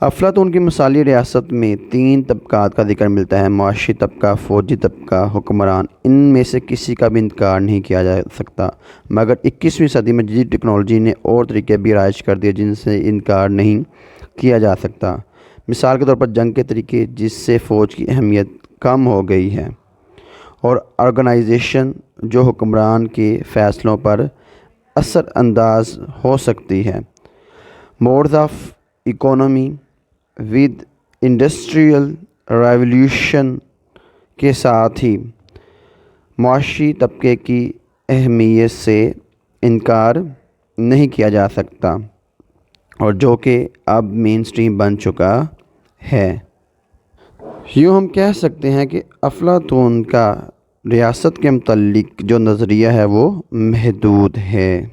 افلاطون کی مثالی ریاست میں 3 طبقات کا ذکر ملتا ہے: معاشی طبقہ، فوجی طبقہ، حکمران۔ ان میں سے کسی کا بھی انکار نہیں کیا جا سکتا، مگر 21ویں صدی میں جدید ٹیکنالوجی نے اور طریقے بھی رائج کر دیے جن سے انکار نہیں کیا جا سکتا۔ مثال کے طور پر جنگ کے طریقے، جس سے فوج کی اہمیت کم ہو گئی ہے، اور آرگنائزیشن جو حکمران کے فیصلوں پر اثر انداز ہو سکتی ہے۔ Modes of economy with industrial revolution کے ساتھ ہی معاشی طبقے کی اہمیت سے انکار نہیں کیا جا سکتا، اور جو کہ اب مین اسٹریم بن چکا ہے۔ یوں ہم کہہ سکتے ہیں کہ افلاطون کا ریاست کے متعلق جو نظریہ ہے وہ محدود ہے۔